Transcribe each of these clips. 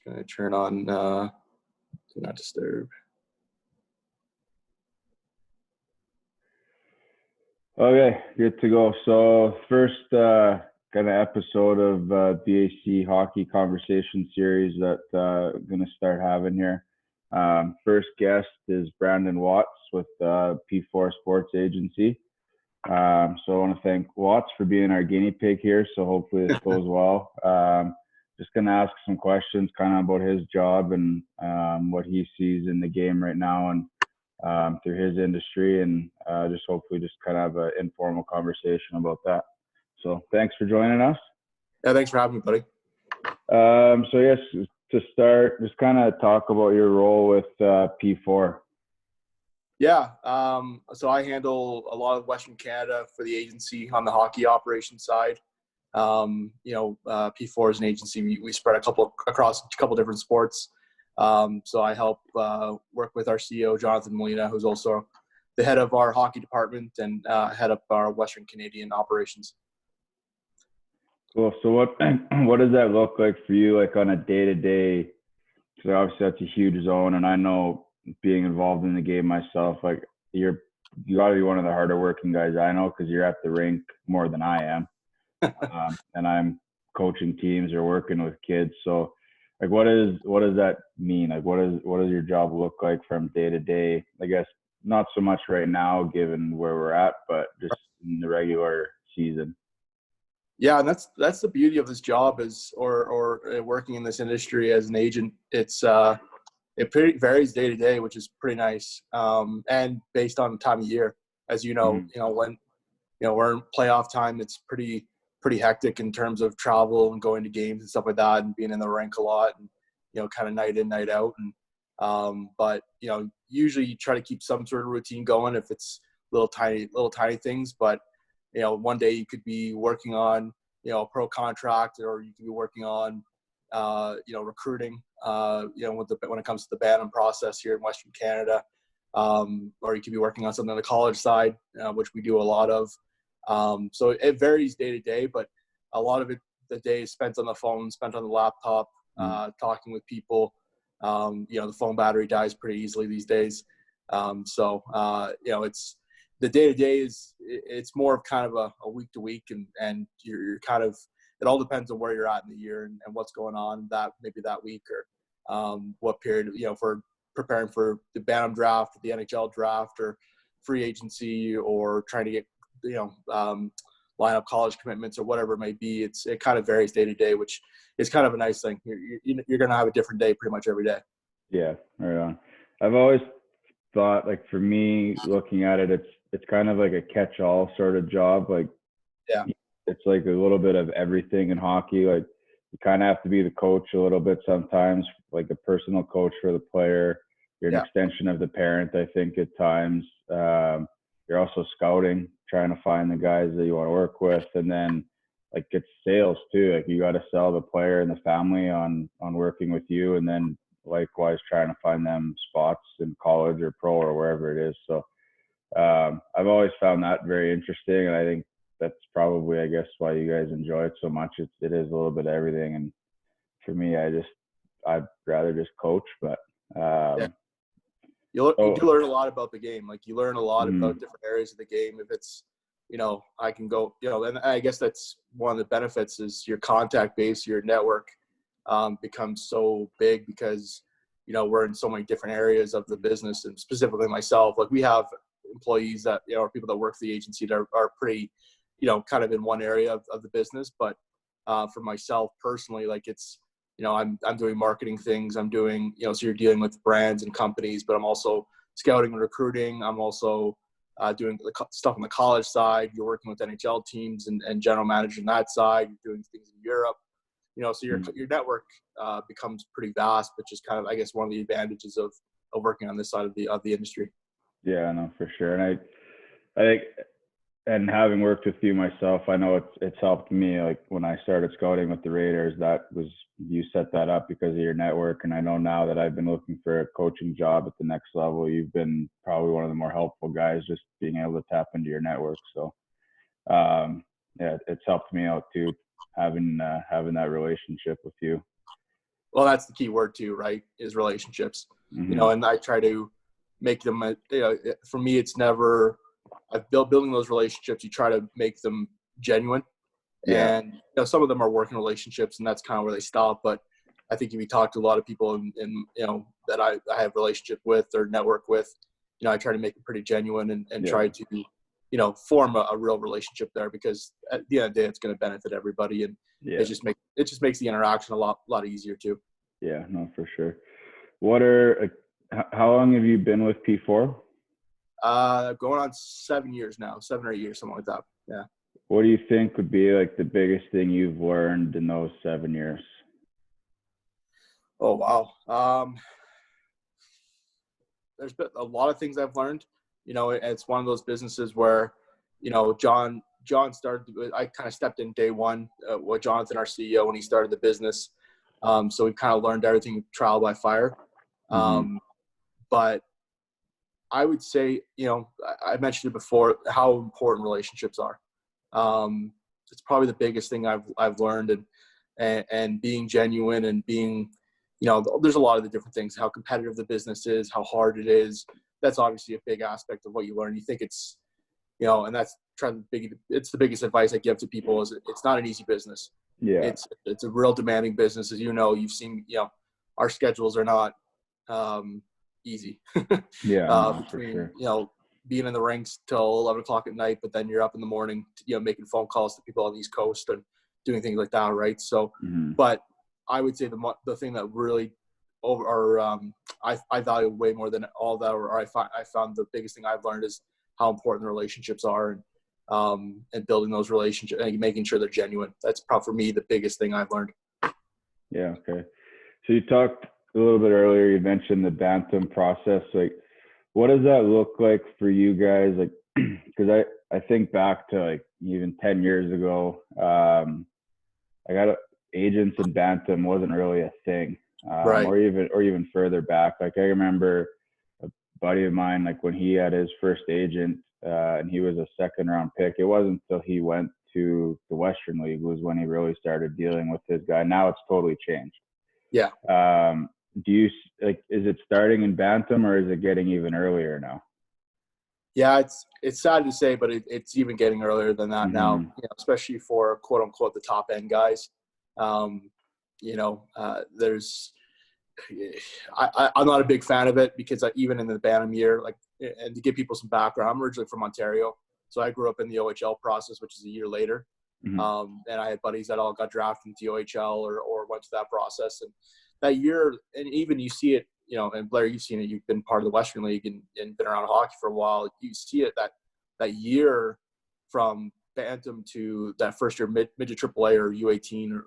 Just gonna turn on do not disturb. Okay, good to go. So first kind of episode of BAC hockey conversation series that I'm going to start having here. First guest is Brandon Watts with P4 Sports Agency. So I want to thank Watts for being our guinea pig here. So hopefully this goes well. Just going to ask some questions kind of about his job and what he sees in the game right now and through his industry, and just hopefully just kind of have an informal conversation about that. So thanks for joining us. Yeah, thanks for having me, buddy. So yes, to start, just kind of talk about your role with P4. Yeah, so I handle a lot of Western Canada for the agency on the hockey operations side. P4 is an agency. We spread across a couple different sports. So I help work with our CEO, Jonathan Molina, who's also the head of our hockey department and head of our Western Canadian operations. Cool. So what does that look like for you, like on a day-to-day? Because obviously that's a huge zone, and I know being involved in the game myself, like you got to be one of the harder working guys I know because you're at the rink more than I am, and I'm coaching teams or working with kids. So like, what does that mean? Like, what does your job look like from day to day? I guess not so much right now, given where we're at, but just in the regular season. Yeah, and that's the beauty of this job or working in this industry as an agent. It pretty varies day to day, which is pretty nice, and based on the time of year. As you know, when we're in playoff time, it's pretty hectic in terms of travel and going to games and stuff like that, and being in the rink a lot, and kind of night in, night out. And but usually you try to keep some sort of routine going if it's little tiny things. But one day you could be working on a pro contract, or you could be working on recruiting. When it comes to the Bantam process here in Western Canada, or you could be working on something on the college side, which we do a lot of. So it varies day to day, but a lot of the day is spent on the phone, spent on the laptop, talking with people. The phone battery dies pretty easily these days. It's the day to day it's more of kind of a week to week, and you're kind of, it all depends on where you're at in the year and what's going on that week, or what period, for preparing for the Bantam draft, the NHL draft, or free agency, or trying to get line up college commitments or whatever it may be. It kind of varies day to day, which is kind of a nice thing. You're going to have a different day pretty much every day. Yeah, right on. I've always thought, like, for me, looking at it, it's kind of like a catch-all sort of job. Like, yeah, it's like a little bit of everything in hockey. Like, you kind of have to be the coach a little bit sometimes, like a personal coach for the player. You're an extension of the parent, I think, at times. You're also scouting, trying to find the guys that you want to work with. And then, like, it's sales too. Like, you got to sell the player and the family on working with you. And then likewise trying to find them spots in college or pro or wherever it is. So I've always found that very interesting. And I think that's probably, I guess, why you guys enjoy it so much. It is a little bit of everything. And for me, I'd rather just coach, but you do learn a lot about the game. Like, you learn a lot about different areas of the game. If it's, I can go, and I guess that's one of the benefits is your contact base, your network becomes so big because, we're in so many different areas of the business, and specifically myself. Like, we have employees that, or people that work for the agency that are pretty, kind of in one area of the business. But for myself personally, like, it's, I'm doing marketing things. I'm doing, so you're dealing with brands and companies, but I'm also scouting and recruiting. I'm also doing the stuff on the college side. You're working with NHL teams and general managing that side. You're doing things in Europe, so your network becomes pretty vast, which is kind of, I guess, one of the advantages of working on this side of the industry. Yeah, no, for sure. And I think, and having worked with you myself, I know it's helped me. Like, when I started scouting with the Raiders, you set that up because of your network. And I know now that I've been looking for a coaching job at the next level, you've been probably one of the more helpful guys, just being able to tap into your network. So it's helped me out too, having that relationship with you. Well, that's the key word too, right? Is relationships. Mm-hmm. You know, and I try to make them. You know, for me, it's never. Building those relationships. You try to make them genuine, Yeah. and you know, some of them are working relationships, and that's kind of where they stop. But I think if you talk to a lot of people, and you know that I have relationship with or network with, you know, I try to make it pretty genuine and try to, you know, form a real relationship there, because at the end of the day, it's going to benefit everybody, and it just makes the interaction a lot easier too. Yeah, no, for sure. How long have you been with P4? Going on 7 years now, 7 or 8 years, something like that. Yeah. What do you think would be like the biggest thing you've learned in those 7 years? Oh, wow. There's been a lot of things I've learned. You know, it's one of those businesses where, you know, John started, I kind of stepped in day one with Jonathan, our CEO, when he started the business. So we've kind of learned everything trial by fire. But I would say, you know, I mentioned it before, how important relationships are. It's probably the biggest thing I've learned, and being genuine, and being, you know, there's a lot of the different things, how competitive the business is, how hard it is. That's obviously a big aspect of what you learn. You think it's, you know, and that's it's the biggest advice I give to people, is it's not an easy business. Yeah. It's a real demanding business. As you know, you've seen, you know, our schedules are not easy. Yeah, Between, for sure. you know, being in the rinks till 11 o'clock at night, but then you're up in the morning, you know, making phone calls to people on the East Coast and doing things like that, right? So, but I would say the thing that really I value way more than all that, or I found the biggest thing I've learned, is how important the relationships are, and building those relationships and making sure they're genuine. That's probably, for me, the biggest thing I've learned. Yeah. Okay. So you talked a little bit earlier, you mentioned the bantam process. Like, what does that look like for you guys? Like, because I think back to like even 10 years ago, I got agents in bantam wasn't really a thing, Right. or even further back. Like, I remember a buddy of mine, like when he had his first agent, and he was a second round pick. It wasn't until he went to the Western League was when he really started dealing with his guy. Now it's totally changed. Yeah. Do you like, is it starting in bantam, or is it getting even earlier now? Yeah, it's sad to say, but it's even getting earlier than that now, you know, especially for quote unquote the top end guys. You know, I'm not a big fan of it, because even in the bantam year, like, and to give people some background, I'm originally from Ontario, so I grew up in the OHL process, which is a year later. And I had buddies that all got drafted into the OHL or went to that process, and that year, and even you see it, you know, and Blair, you've seen it, you've been part of the Western League and been around hockey for a while. You see it, that year from bantam to that first year midget AAA or U18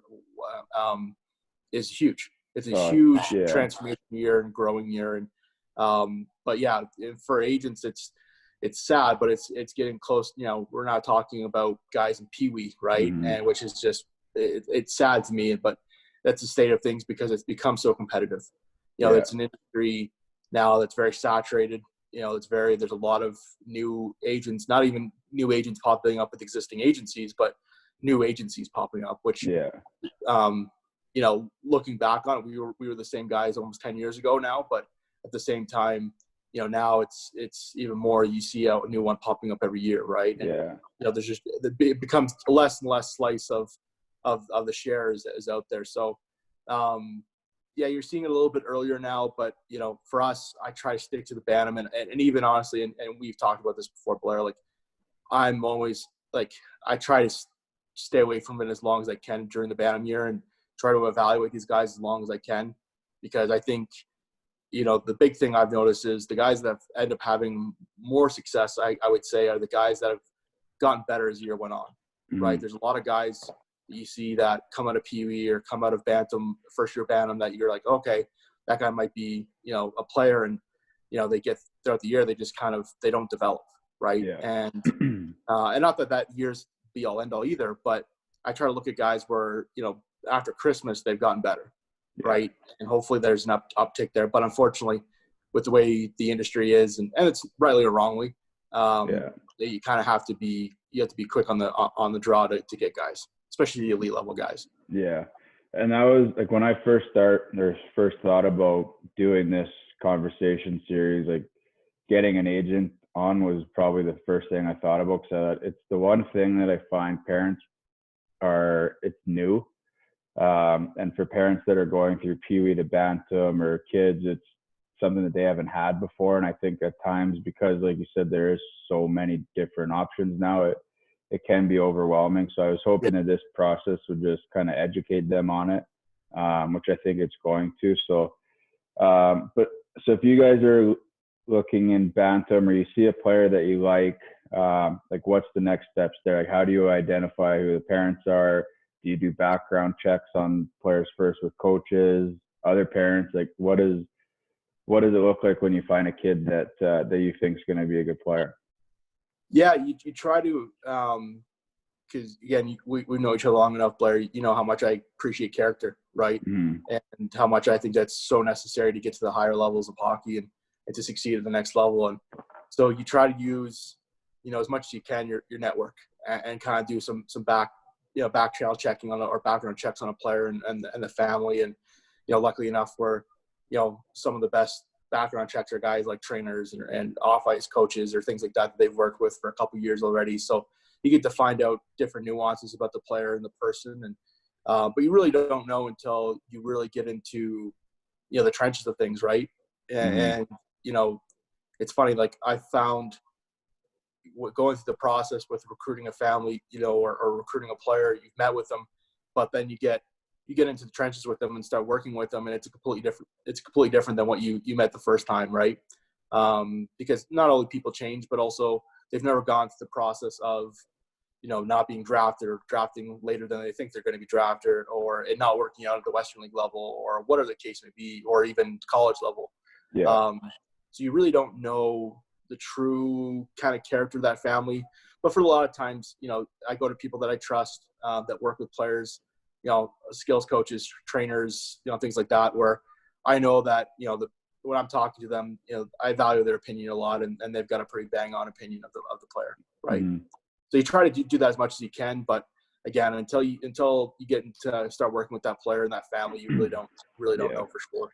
is huge. It's a huge transformation year and growing year. And but yeah, for agents, it's sad, but it's getting close. You know, we're not talking about guys in Peewee, right? And which is just it's sad to me, but that's the state of things, because it's become so competitive. You know, it's an industry now that's very saturated. You know, there's a lot of new agents, not even new agents popping up with existing agencies, but new agencies popping up, which, you know, looking back on it, we were the same guys almost 10 years ago now, but at the same time, you know, now it's even more, you see a new one popping up every year, right? And, you know, it becomes less and less slice of the shares is out there. So, yeah, you're seeing it a little bit earlier now, but, you know, for us, I try to stick to the bantam, and even honestly, and we've talked about this before, Blair, like, I'm always like, I try to stay away from it as long as I can during the bantam year, and try to evaluate these guys as long as I can, because I think, you know, the big thing I've noticed is the guys that end up having more success, I would say, are the guys that have gotten better as the year went on, right? There's a lot of guys you see that come out of Peewee or come out of bantam, first year bantam, that you're like, okay, that guy might be, you know, a player, and, you know, they get throughout the year, they just kind of, they don't develop, right? And not that year's be all end all either, but I try to look at guys where, you know, after Christmas they've gotten better, right? And hopefully there's an uptick there. But unfortunately, with the way the industry is, and it's rightly or wrongly, you kind of have to be quick on the draw to get guys, especially the elite level guys. Yeah. And that was like when I first thought about doing this conversation series, like getting an agent on was probably the first thing I thought about, because it's the one thing that I find parents it's new. And for parents that are going through Peewee to Bantam or kids, it's something that they haven't had before. And I think at times, because like you said, there is so many different options now, it can be overwhelming. So I was hoping that this process would just kind of educate them on it, which I think it's going to. So, so if you guys are looking in Bantam, or you see a player that you like what's the next steps there? Like, how do you identify who the parents are? Do you do background checks on players first with coaches, other parents? Like, what does it look like when you find a kid that you think is going to be a good player? Yeah, you try to, because again, we know each other long enough, Blair. You know how much I appreciate character, right? Mm-hmm. And how much I think that's so necessary to get to the higher levels of hockey and to succeed at the next level. And so you try to use, as much as you can, your network, and kind of do some back channel checking on or background checks on a player and the family. And luckily enough, we're some of the best background checks are guys like trainers and off-ice coaches or things like that they've worked with for a couple of years already. So you get to find out different nuances about the player and the person. And but you really don't know until you really get into the trenches of things, right? And it's funny, like I found going through the process with recruiting a family, or recruiting a player, you've met with them, but then you get into the trenches with them and start working with them, and it's completely different than what you met the first time, right? Because not only people change, but also they've never gone through the process of not being drafted or drafting later than they think they're going to be drafted, or it not working out at the Western League level, or whatever the case may be, or even college level. Yeah. So you really don't know the true kind of character of that family. But for a lot of times, I go to people that I trust, that work with players, skills coaches, trainers, things like that, where I know that, when I'm talking to them, I value their opinion a lot, and they've got a pretty bang on opinion of the player. Right. Mm-hmm. So you try to do that as much as you can, but again, until you get to start working with that player and that family, you really don't know for sure.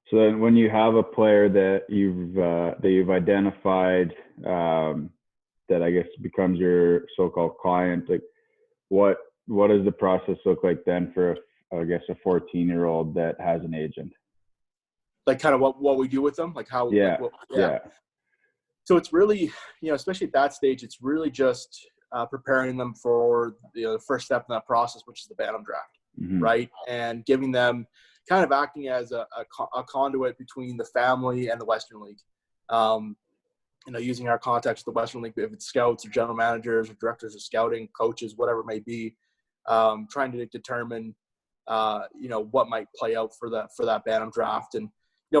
So then, when you have a player that you've identified, that I guess becomes your so-called client, like what does the process look like then for a 14-year-old that has an agent? Like kind of what we do with them, like how. Yeah. So it's really, especially at that stage, it's really just preparing them for the first step in that process, which is the Bantam draft, mm-hmm. right? And giving them, kind of acting as a conduit between the family and the Western League. Using our contacts with the Western League, if it's scouts or general managers or directors of scouting, coaches, whatever it may be, trying to determine, what might play out for that Bantam draft. And,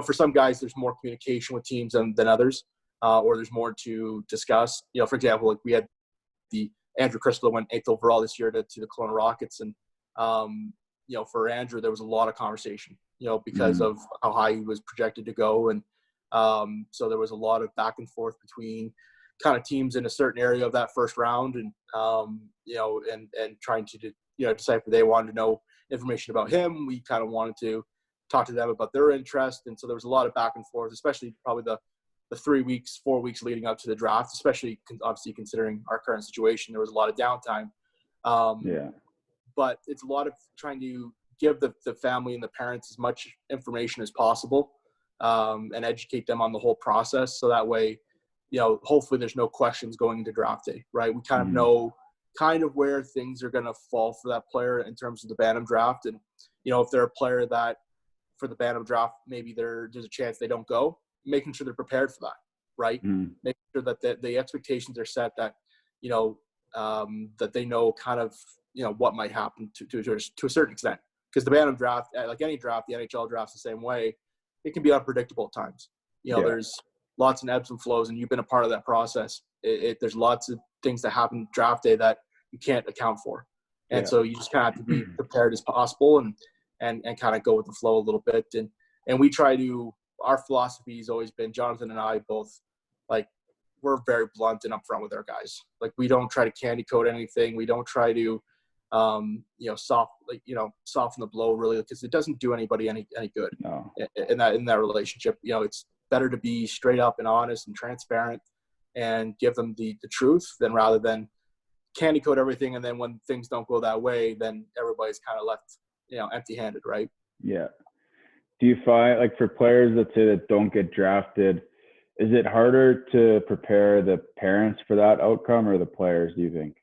for some guys, there's more communication with teams than others, or there's more to discuss. For example, like we had the Andrew Crystal went 8th overall this year to the Kelowna Rockets. And, for Andrew, there was a lot of conversation, because of how high he was projected to go. And so there was a lot of back and forth between kind of teams in a certain area of that first round, and, and trying to, decipher. They wanted to know information about him. We kind of wanted to talk to them about their interest. And so there was a lot of back and forth, especially probably the 4 weeks leading up to the draft, especially obviously considering our current situation. There was a lot of downtime. But it's a lot of trying to give the family and the parents as much information as possible, and educate them on the whole process. So that way, hopefully there's no questions going into draft day, right? We kind of know kind of where things are going to fall for that player in terms of the Bantam draft. And, if they're a player that for the Bantam draft, maybe there's a chance they don't go, making sure they're prepared for that, right? Making sure that the expectations are set, that, that they know kind of, what might happen to a certain extent. Because the Bantam draft, like any draft, the NHL draft's the same way. It can be unpredictable at times. There's lots of ebbs and flows, and you've been a part of that process. There's lots of things that happen draft day that you can't account for. And so you just kind of have to be prepared as possible and kind of go with the flow a little bit. And we try to, our philosophy has always been, Jonathan and I both, like, we're very blunt and upfront with our guys. Like, we don't try to candy coat anything. We don't try to soften the blow really, because it doesn't do anybody any good No. in that relationship. It's better to be straight up and honest and transparent and give them the truth than rather than candy coat everything. And then when things don't go that way, then everybody's kind of left, empty handed. Right. Yeah. Do you find, like, for players that don't get drafted, is it harder to prepare the parents for that outcome or the players, do you think?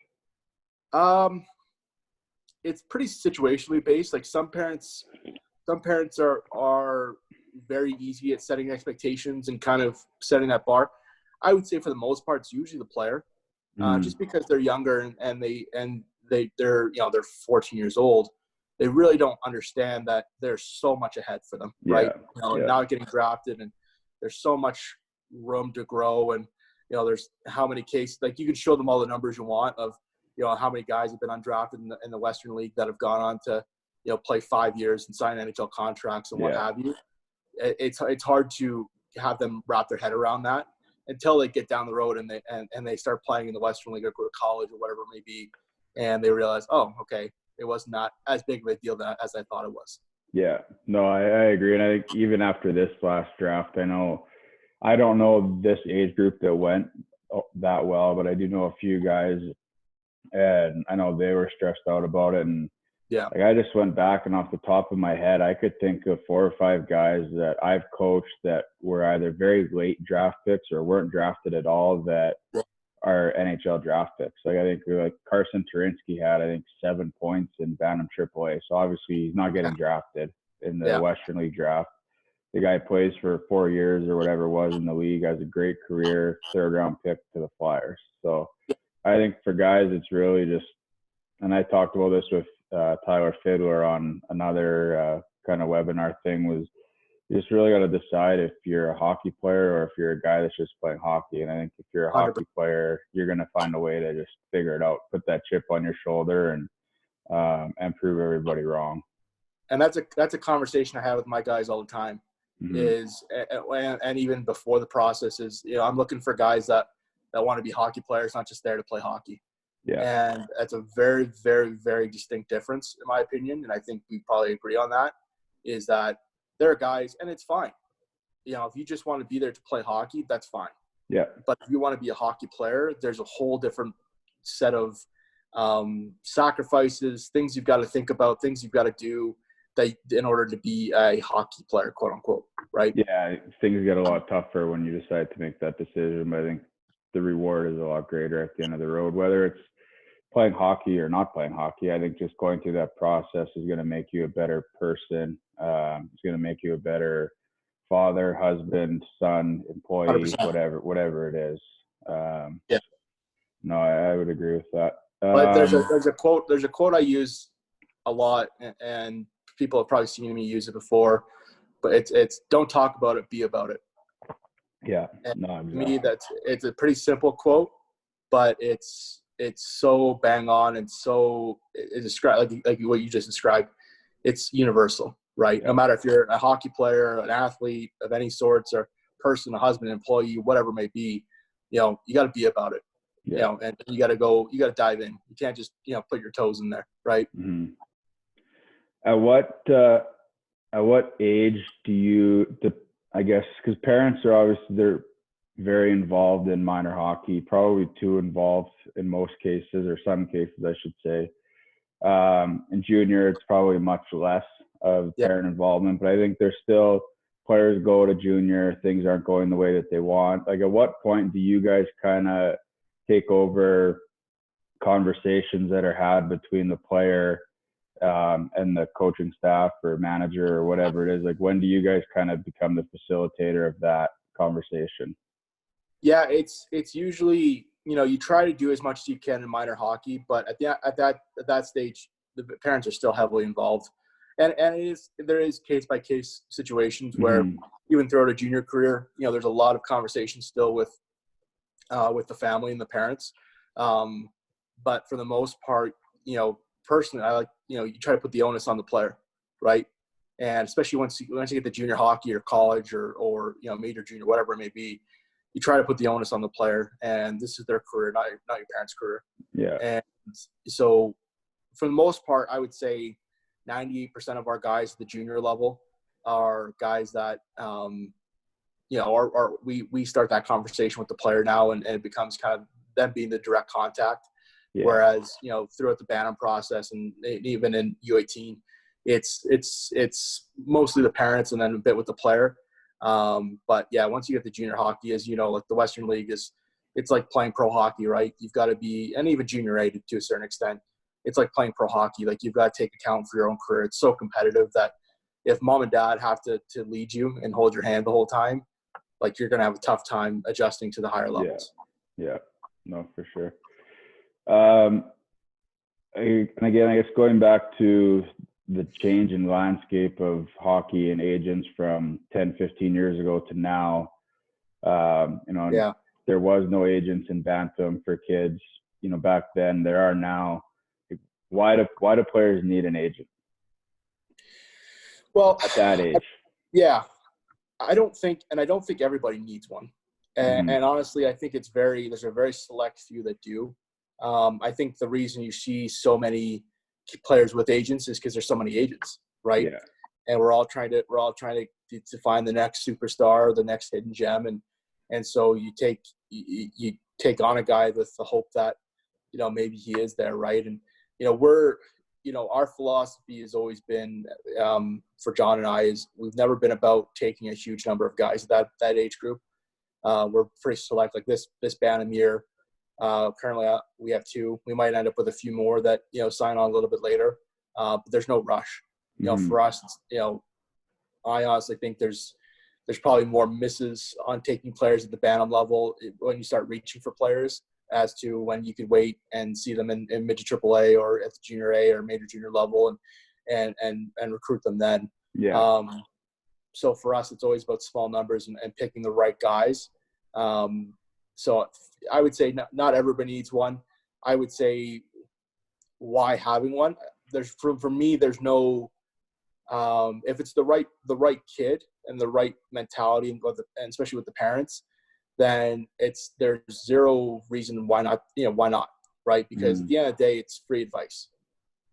It's pretty situationally based. Like some parents are very easy at setting expectations and kind of setting that bar. I would say for the most part, it's usually the player, just because they're younger and they're 14 years old. They really don't understand that there's so much ahead for them, right? Not getting drafted, and there's so much room to grow. And, there's how many cases, like you can show them all the numbers you want of, how many guys have been undrafted in the Western League that have gone on to, play 5 years and sign NHL contracts and what have you. It's hard to have them wrap their head around that until they get down the road and they start playing in the Western League or go to college or whatever it may be. And they realize, oh, okay, it was not as big of a deal as I thought it was. Yeah, no, I agree. And I think even after this last draft, I don't know this age group that went that well, but I do know a few guys, and I know they were stressed out about it. And like I just went back, and off the top of my head, I could think of 4 or 5 guys that I've coached that were either very late draft picks or weren't drafted at all that are NHL draft picks. Like I think like Carson Turinsky had, I think, 7 points in Bantam AAA. So obviously he's not getting drafted in the Western League draft. The guy plays for 4 years or whatever it was in the league, has a great career, 3rd round pick to the Flyers. So I think for guys, it's really just, and I talked about this with Tyler Fiddler on another kind of webinar thing, was you just really got to decide if you're a hockey player or if you're a guy that's just playing hockey. And I think if you're a 100%. hockey player, you're going to find a way to just figure it out, put that chip on your shoulder and prove everybody wrong. And that's a conversation I have with my guys all the time. Is and even before the process is, I'm looking for guys that want to be hockey players, not just there to play hockey. And that's a very, very, very distinct difference in my opinion. And I think we probably agree on that, is that there are guys, and it's fine. If you just want to be there to play hockey, that's fine. Yeah. But if you want to be a hockey player, there's a whole different set of sacrifices, things you've got to think about, things you've got to do that in order to be a hockey player, quote unquote, right? Yeah, things get a lot tougher when you decide to make that decision, but I think the reward is a lot greater at the end of the road, whether it's playing hockey or not playing hockey. I think just going through that process is going to make you a better person. It's going to make you a better father, husband, son, employee, 100%. whatever it is. No, I would agree with that. But there's a quote I use a lot, and people have probably seen me use it before, but it's don't talk about it, be about it. Yeah. And to me, it's a pretty simple quote, but it's so bang on, and so it describes like what you just described. It's universal, right? No matter if you're a hockey player, an athlete of any sorts, or person, a husband, employee, whatever it may be, you got to be about it. And you got to dive in. You can't just, put your toes in there. Right. Mm-hmm. At what age do you, I guess, because parents are obviously, they're very involved in minor hockey, probably too involved in most cases, or some cases, I should say. In junior, it's probably much less of parent involvement, but I think there's still players go to junior, things aren't going the way that they want. Like, at what point do you guys kind of take over conversations that are had between the player and the coaching staff or manager or whatever it is? Like, when do you guys kind of become the facilitator of that conversation? Yeah, it's usually, you try to do as much as you can in minor hockey, but at that stage, the parents are still heavily involved. And there is case by case situations where even throughout a junior career, there's a lot of conversation still with the family and the parents. But for the most part, personally, I like, you try to put the onus on the player, right? And especially once you get to junior hockey or college or major junior, whatever it may be, you try to put the onus on the player, and this is their career, not your parents' career. Yeah. And so for the most part, I would say 98% of our guys at the junior level are guys that, we start that conversation with the player now, and it becomes kind of them being the direct contact. Yeah. Whereas, throughout the Bantam process and even in U18, it's mostly the parents and then a bit with the player. But yeah, once you get the junior hockey, as like the Western League it's like playing pro hockey, right? You've got to be, and even junior A to a certain extent, it's like playing pro hockey. Like, you've got to take account for your own career. It's so competitive that if mom and dad have to lead you and hold your hand the whole time, like, you're going to have a tough time adjusting to the higher levels. Yeah, no, for sure. And again, I guess going back to the change in landscape of hockey and agents from 10, 15 years ago to now, there was no agents in Bantam for kids, back then. There are now. Why do players need an agent? Well, at that age. Yeah. I don't think everybody needs one. And honestly, I think there's a very select few that do. I think the reason you see so many players with agents is because there's so many agents, right? Yeah. And we're all trying to find the next superstar, the next hidden gem, and so you take on a guy with the hope that maybe he is there, right? And our philosophy has always been, for John and I, is we've never been about taking a huge number of guys at that age group. We're pretty select. Like this Bantam year, currently we have 2. We might end up with a few more that sign on a little bit later, but there's no rush. For us, I honestly think there's probably more misses on taking players at the Bantam level when you start reaching for players, as to when you could wait and see them in midget AAA or at the junior A or major junior level and recruit them then. Yeah. So for us, it's always about small numbers and picking the right guys. So I would say not everybody needs one. I would say, why having one? For me, there's no, if it's the right kid and the right mentality, and especially with the parents, then there's zero reason why not, right? Because at the end of the day, it's free advice,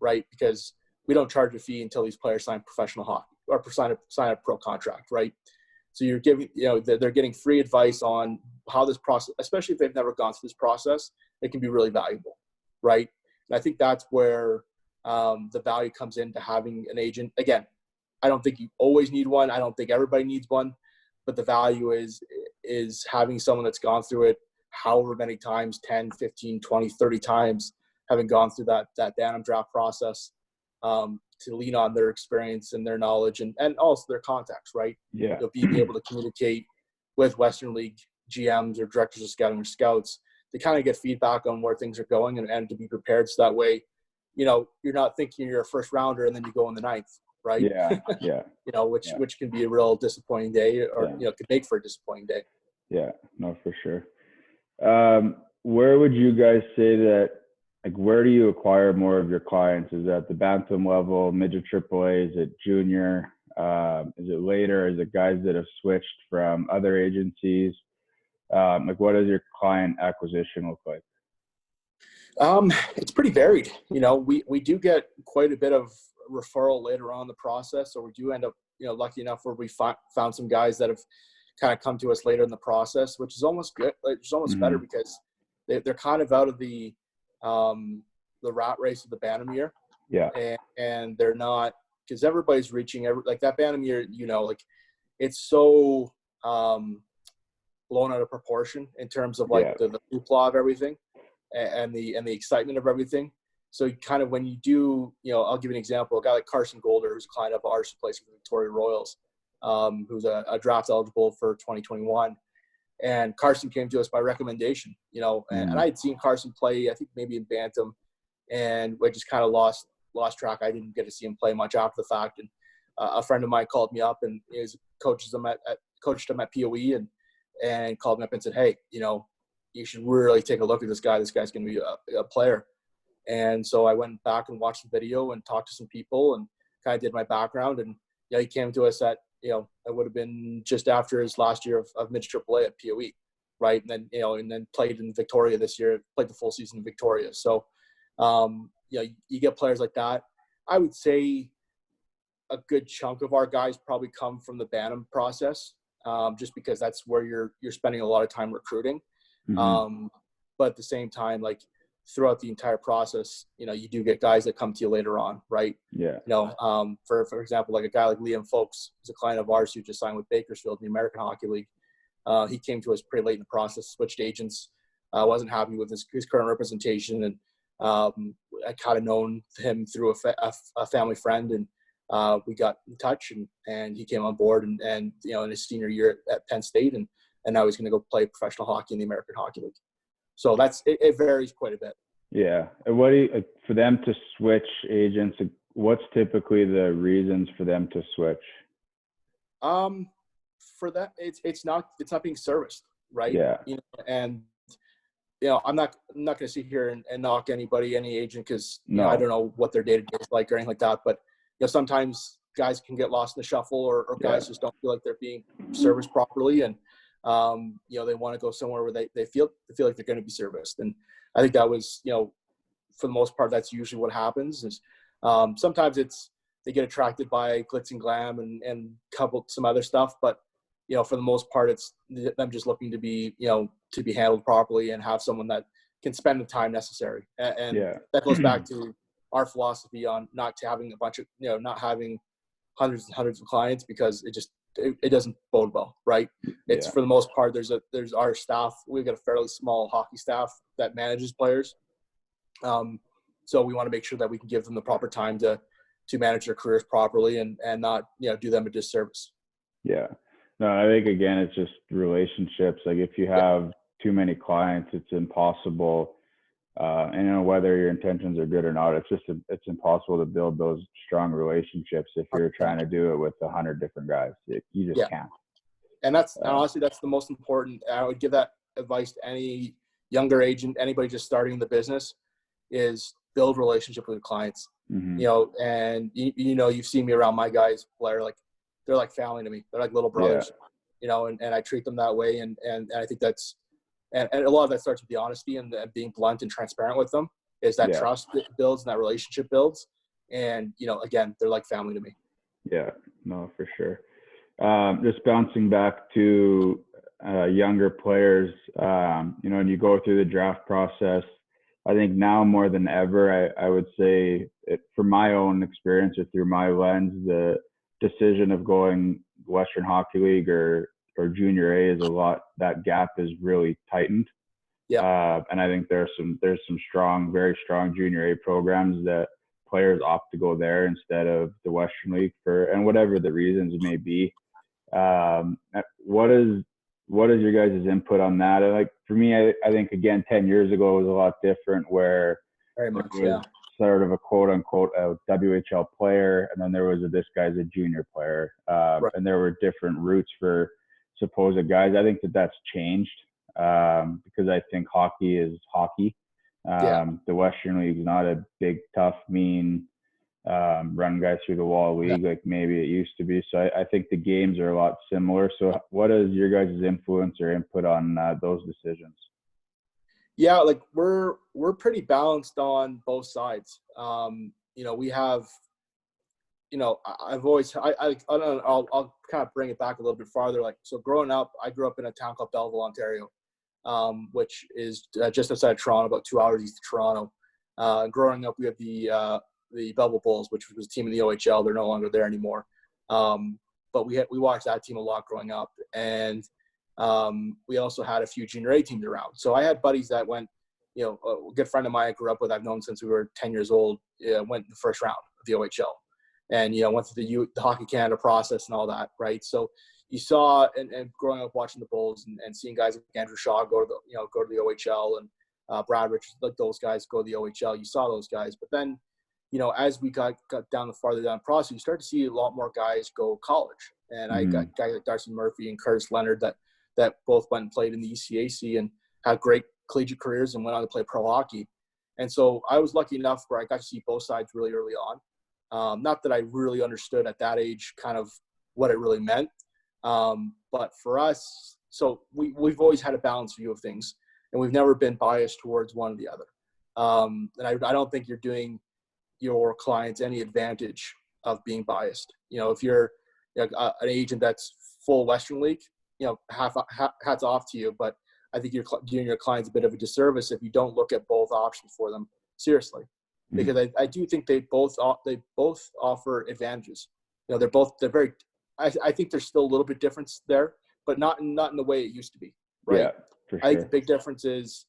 right? Because we don't charge a fee until these players sign professional hockey or sign a pro contract, right? So you're giving, they're getting free advice on how this process, especially if they've never gone through this process, it can be really valuable, right? And I think that's where the value comes into having an agent. Again, I don't think you always need one. I don't think everybody needs one, but the value is having someone that's gone through it however many times, 10, 15, 20, 30 times, having gone through that Bantam draft process, to lean on their experience and their knowledge and also their contacts, right? Yeah. You'll be able to communicate with Western League GMs or directors of scouting or scouts to kind of get feedback on where things are going and to be prepared. So that way, you're not thinking you're a first rounder and then you go in the 9th, right? Yeah. Yeah. Which can be a real disappointing day, or could make for a disappointing day. Yeah, no, for sure. Where would you guys say that, like, where do you acquire more of your clients? Is that the Bantam level, midget AAA? Is it junior? Is it later? Is it guys that have switched from other agencies? What does your client acquisition look like? It's pretty varied. We do get quite a bit of referral later on in the process, or we do end up, lucky enough where we found some guys that have kind of come to us later in the process, which is almost good. It's almost better because they're kind of out of the rat race of the Bantam year. Yeah. And they're not, because everybody's reaching that Bantam year, it's so blown out of proportion in terms of the hoopla of everything and the excitement of everything. So kind of when you do, I'll give you an example. A guy like Carson Golder, who's a client of ours, who plays for the Victoria Royals, who's a draft eligible for 2021. And Carson came to us by recommendation, and I had seen Carson play, I think maybe in Bantam, and I just kind of lost track. I didn't get to see him play much after the fact. And a friend of mine called me up, and he coached him at Peewee, and called me up and said, hey, you should really take a look at this guy. This guy's going to be a player. And so I went back and watched the video and talked to some people and kind of did my background. And he came to us at, it would have been just after his last year of midget AAA at Peewee, right? And then, and then played in Victoria this year, played the full season in Victoria. So you get players like that. I would say a good chunk of our guys probably come from the Bantam process, just because that's where you're spending a lot of time recruiting. Mm-hmm. But at the same time, like throughout the entire process, you do get guys that come to you later on, right? Yeah. For example, like a guy like Liam Folks is a client of ours who just signed with Bakersfield in the American Hockey League. He came to us pretty late in the process, switched agents, wasn't happy with his current representation, and I kind of known him through a family friend, and we got in touch, and he came on board, and in his senior year at Penn State, and now he's going to go play professional hockey in the American Hockey League. So it varies quite a bit. Yeah. And what do you, for them to switch agents, what's typically the reasons for them to switch? For that, it's not being serviced, right? Yeah. And I'm not going to sit here and knock any agent, because No. I don't know what their day-to-day is like or anything like that. But sometimes guys can get lost in the shuffle, or guys just don't feel like they're being serviced properly, and they want to go somewhere where they feel like they're going to be serviced. And I think that was, for the most part, that's usually what happens. Is sometimes they get attracted by glitz and glam and couple some other stuff, but for the most part, it's them just looking to be to be handled properly and have someone that can spend the time necessary. And that goes back to our philosophy on not having a bunch of not having hundreds and hundreds of clients, because it doesn't bode well, right? It's for the most part, there's our staff. We've got a fairly small hockey staff that manages players. So we want to make sure that we can give them the proper time to manage their careers properly, and not, do them a disservice. Yeah. No, I think again, it's just relationships. Like if you have too many clients, it's impossible. And whether your intentions are good or not, it's impossible to build those strong relationships if you're trying to do it with 100 different guys. You just can't. And honestly, that's the most important. I would give that advice to any younger agent, anybody just starting in the business, is build relationship with your clients. Mm-hmm. And you've seen me around my guys, Blair, like they're like family to me. They're like little brothers, and I treat them that way. And I think that's, and a lot of that starts with the honesty and being blunt and transparent with them, is that trust that builds and that relationship builds. And, again, they're like family to me. Yeah, no, for sure. Just bouncing back to younger players, when you go through the draft process, I think now more than ever, I would say from my own experience or through my lens, the decision of going Western Hockey League or Junior A is that gap is really tightened. Yeah. And I think there's some very strong Junior A programs that players opt to go there instead of the Western League and whatever the reasons may be. What is your guys' input on that? Like for me, I think again, 10 years ago it was a lot different, where very much, sort of a quote unquote a WHL player, and then there was this guy's a junior player, and there were different routes for supposed guys. I think that's changed, because I think hockey is hockey. The Western League is not a big, tough, mean, run guys through the wall league like maybe it used to be. So I think the games are a lot similar. So what is your guys' influence or input on those decisions? Yeah, like we're pretty balanced on both sides. We have, I've always, I'll kind of bring it back a little bit farther. Like, so growing up, I grew up in a town called Belleville, Ontario, which is just outside of Toronto, about 2 hours east of Toronto. Growing up, we had the Belleville Bulls, which was a team in the OHL. They're no longer there anymore. But we watched that team a lot growing up. And we also had a few junior A teams around. So I had buddies that went, a good friend of mine I grew up with, I've known since we were 10 years old, went in the first round of the OHL, and, went through the Hockey Canada process and all that. Right. So you saw, and growing up watching the Bulls and seeing guys like Andrew Shaw go to the OHL, and Brad Richards, like those guys go to the OHL, you saw those guys. But then, as we got down the farther down the process, you start to see a lot more guys go college. And I got guys like Darcy Murphy and Curtis Leonard that both went and played in the ECAC and had great collegiate careers and went on to play pro hockey. And so I was lucky enough where I got to see both sides really early on. Not that I really understood at that age kind of what it really meant. But for us, so we've always had a balanced view of things, and we've never been biased towards one or the other. And I don't think you're doing your clients any advantage of being biased. If you're an agent that's full Western League, hats off to you. But I think you're doing your clients a bit of a disservice if you don't look at both options for them seriously, because I do think they both offer advantages. They're very. I think there's still a little bit difference there, but not in the way it used to be. Right. Yeah, for sure. I think the big difference is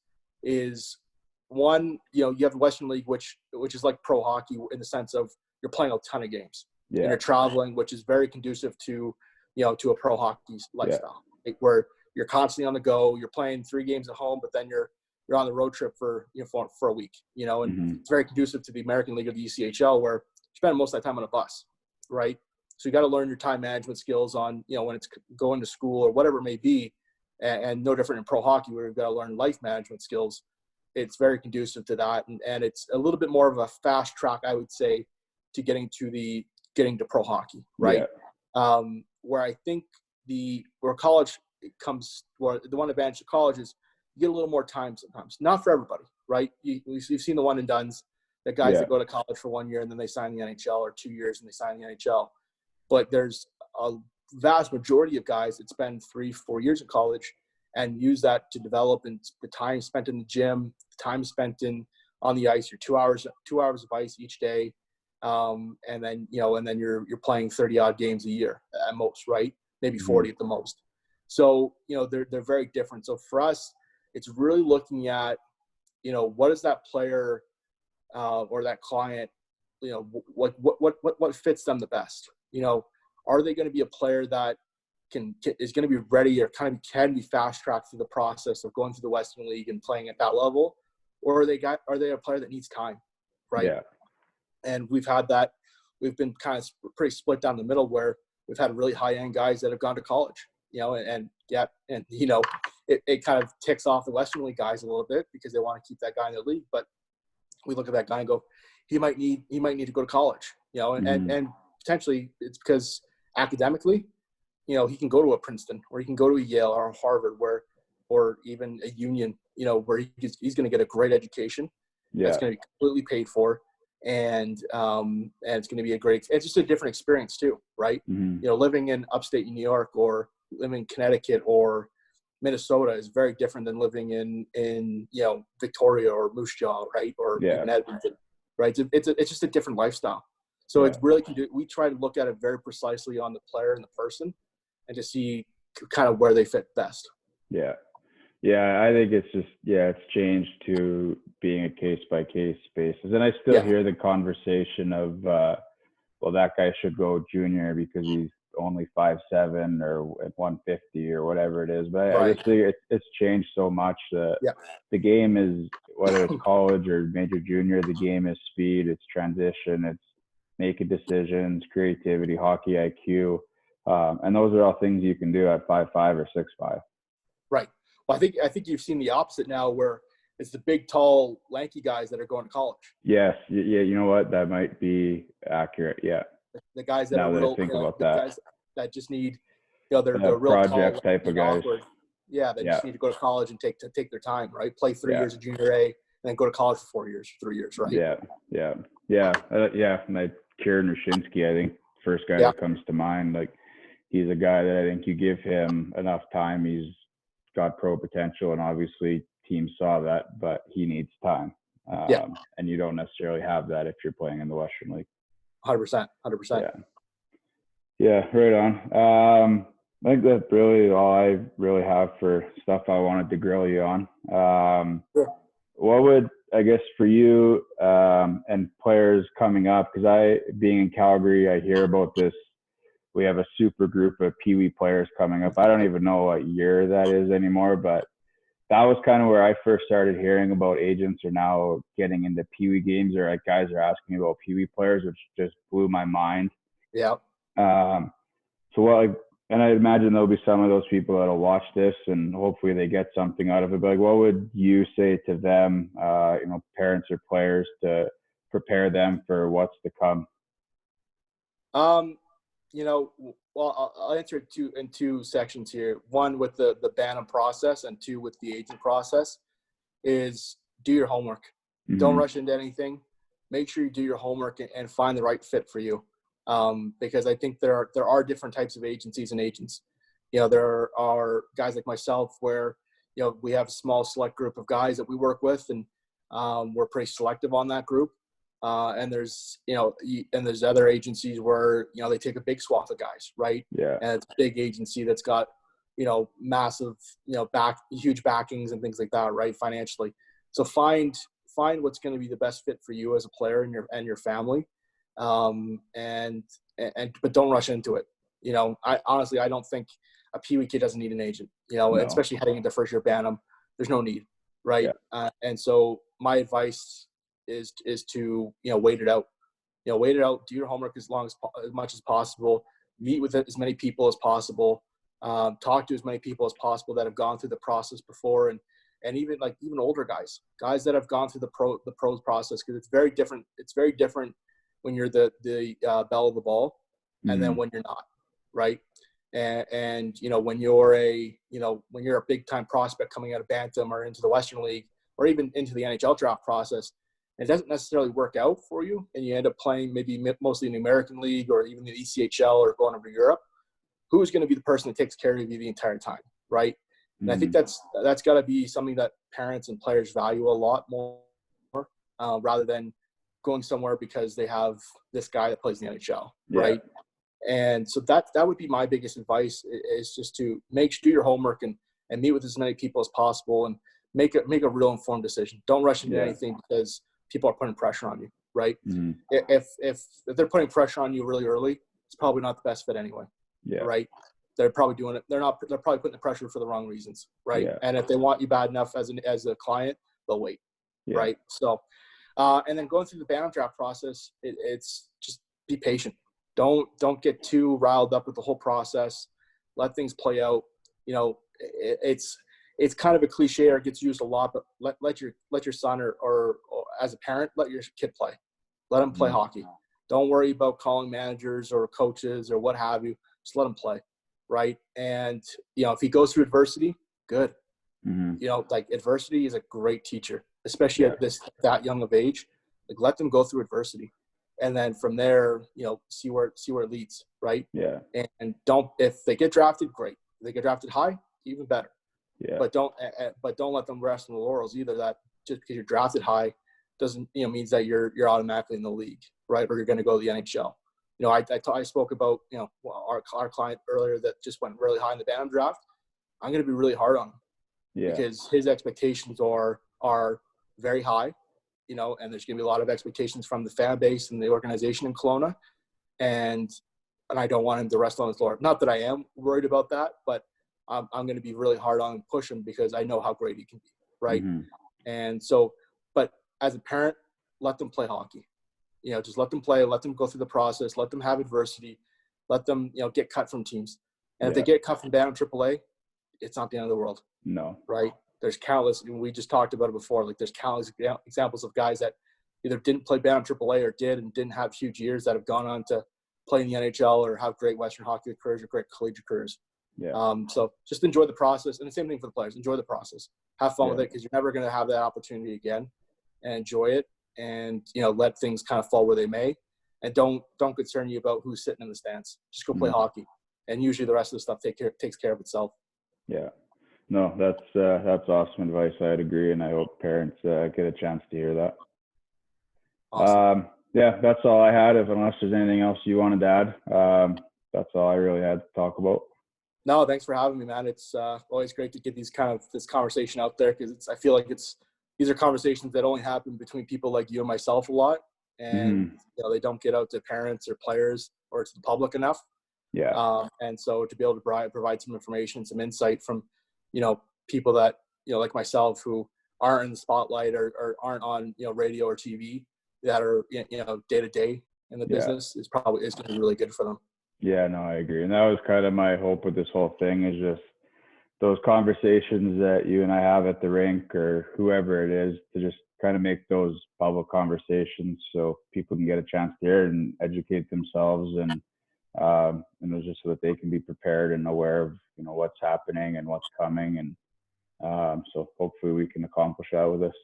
one, you have the Western League, which is like pro hockey in the sense of you're playing a ton of games. Yeah. And you're traveling, which is very conducive to a pro hockey lifestyle, where you're constantly on the go. You're playing 3 games at home, but then you're on the road trip for a week, and it's very conducive to the American League or the ECHL, where you spend most of that time on a bus, right? So you got to learn your time management skills on, when it's going to school or whatever it may be, and no different in pro hockey where you've got to learn life management skills. It's very conducive to that, and it's a little bit more of a fast track, I would say, to getting to pro hockey, right? Yeah. Where I think where college comes, where the one advantage of college is you get a little more time sometimes. Not for everybody, right? You've seen the one and dones, the guys that go to college for 1 year and then they sign the NHL, or 2 years and they sign the NHL. But there's a vast majority of guys that spend 3-4 years in college and use that to develop, and the time spent in the gym, the time spent on the ice, your 2 hours of ice each day. And then you're playing 30 odd games a year at most, right? Maybe 40 at the most. So, they're very different. So for us, it's really looking at, what is that player, or that client, what fits them the best? Are they going to be a player that is going to be ready, or can be fast tracked through the process of going through the Western League and playing at that level? Or are they a player that needs time, right? Yeah. And we've had that. We've been kind of pretty split down the middle, where we've had really high-end guys that have gone to college, and it kind of ticks off the Western League guys a little bit because they want to keep that guy in the league. But we look at that guy and go, he might need to go to college, and potentially it's because academically, he can go to a Princeton, or he can go to a Yale or a Harvard, or even a Union, where he's going to get a great education. Yeah. That's going to be completely paid for. And it's going to be it's just a different experience too, right? Living in upstate New York or living in Connecticut or Minnesota is very different than living in Victoria or Moose Jaw, right? Or even Edmonton, right? It's just a different lifestyle. So it's really, we try to look at it very precisely on the player and the person, and to see kind of where they fit best. Yeah. Yeah, I think it's just, it's changed to being a case-by-case basis. And I still hear the conversation of, well, that guy should go junior because he's only 5'7" or at 150 or whatever it is. But I just think it's changed so much that the game is, whether it's college or major junior, the game is speed, it's transition, it's making decisions, creativity, hockey IQ. And those are all things you can do at 5'5" or 6'5". Right. Well, I think you've seen the opposite now, where it's the big, tall, lanky guys that are going to college. Yes. Yeah. You know what? That might be accurate. Yeah. The guys that are real, guys that just need, they're real project tall, type of guys. Awkward. Yeah. They just need to go to college and take their time, right? Play 3 years of junior A, and then go to college for 4 years, 3 years, right? Yeah. Like Kieran Rushinsky, I think, first guy that comes to mind. Like, he's a guy that I think you give him enough time, he's got pro potential, and obviously teams saw that, but he needs time. And you don't necessarily have that if you're playing in the Western League. 100%. Yeah, right on. I think that's really all I really have for stuff I wanted to grill you on. What would, I guess, for you and players coming up, because being in Calgary, I hear about this. We have a super group of Peewee players coming up. I don't even know what year that is anymore, but that was kind of where I first started hearing about agents are now getting into Peewee games, or like guys are asking about Peewee players, which just blew my mind. Yeah. And I imagine there'll be some of those people that'll watch this and hopefully they get something out of it. But what would you say to them, parents or players, to prepare them for what's to come? Well, I'll answer it in two sections here. One with the Bantam process, and two with the agent process, is do your homework. Don't rush into anything. Make sure you do your homework and find the right fit for you. Because I think there are different types of agencies and agents. There are guys like myself where, we have a small select group of guys that we work with, and we're pretty selective on that group. And there's other agencies where, they take a big swath of guys, right? Yeah. And it's a big agency that's got, massive, huge backings and things like that, right? Financially. So find what's going to be the best fit for you as a player and your family. But don't rush into it. I honestly don't think a Peewee kid doesn't need an agent, No. especially heading into first year Bantam. There's no need, right? Yeah. And so my advice is to, wait it out. Wait it out, do your homework as much as possible, meet with as many people as possible, talk to as many people as possible that have gone through the process before, and even older guys that have gone through the pros process, because it's very different. It's very different when you're the belle of the ball, and then when you're not, right? And when you're a big time prospect coming out of Bantam or into the Western League or even into the NHL draft process, it doesn't necessarily work out for you, and you end up playing maybe mostly in the American League or even the ECHL or going over to Europe. Who's going to be the person that takes care of you the entire time, right? And I think that's got to be something that parents and players value a lot more, rather than going somewhere because they have this guy that plays in the NHL, right? And so that would be my biggest advice, is just to do your homework and meet with as many people as possible and make a real informed decision. Don't rush into anything because people are putting pressure on you, right? If they're putting pressure on you really early, it's probably not the best fit anyway, right? They're probably doing it. They're probably putting the pressure for the wrong reasons, right? Yeah. And if they want you bad enough as a client, they'll wait, right? So, and then going through the Bantam draft process, it's just be patient. Don't get too riled up with the whole process. Let things play out. It's kind of a cliche, or it gets used a lot, but let your son or as a parent, let your kid play. Let him play hockey. Don't worry about calling managers or coaches or what have you. Just let him play, right? And if he goes through adversity, good. Adversity is a great teacher, especially at that young of age. Let them go through adversity, and then from there, see where it leads, right? Yeah. And if they get drafted, great. If they get drafted high, even better. Yeah. But don't let them rest on the laurels either. That just because you're drafted high doesn't means that you're automatically in the league, right? Or you're going to go to the NHL. I spoke about our client earlier that just went really high in the Bantam draft. I'm going to be really hard on him, because his expectations are very high, and there's going to be a lot of expectations from the fan base and the organization in Kelowna, and I don't want him to rest on his laurels. Not that I am worried about that, but I'm going to be really hard on him, push him, because I know how great he can be, right? And so, but as a parent, let them play hockey. Just let them play, let them go through the process, let them have adversity, let them, get cut from teams. And if they get cut from Bantam AAA, it's not the end of the world. No. Right? There's countless, and we just talked about it before, there's countless examples of guys that either didn't play Bantam AAA or did and didn't have huge years that have gone on to play in the NHL or have great Western hockey careers or great collegiate careers. Yeah. So just enjoy the process. And the same thing for the players. Enjoy the process. Have fun with it, because you're never going to have that opportunity again. And enjoy it. And, let things kind of fall where they may. And don't concern you about who's sitting in the stands. Just go play hockey. And usually the rest of the stuff takes care of itself. Yeah. No, that's awesome advice. I'd agree. And I hope parents get a chance to hear that. Awesome. That's all I had. Unless there's anything else you wanted to add, that's all I really had to talk about. No, thanks for having me, man. It's always great to get this conversation out there, because I feel like these are conversations that only happen between people like you and myself a lot, and they don't get out to parents or players or to the public enough. Yeah. And so to be able to provide some information, some insight from people that like myself, who aren't in the spotlight or aren't on radio or TV, that are day to day in the business, is going to be really good for them. Yeah, no, I agree. And that was kind of my hope with this whole thing, is just those conversations that you and I have at the rink or whoever it is, to just kind of make those public conversations so people can get a chance to hear and educate themselves, and just so that they can be prepared and aware of, what's happening and what's coming. And so hopefully we can accomplish that with this.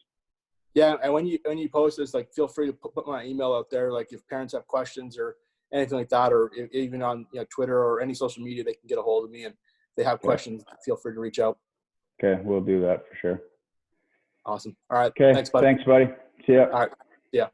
Yeah, and when you post this, like, feel free to put my email out there. Like, if parents have questions or anything like that, or even on Twitter or any social media, they can get a hold of me. And if they have questions, feel free to reach out. Okay, we'll do that for sure. Awesome. All right. Okay, Thanks, buddy. thanks, buddy. See ya. All right. Yeah.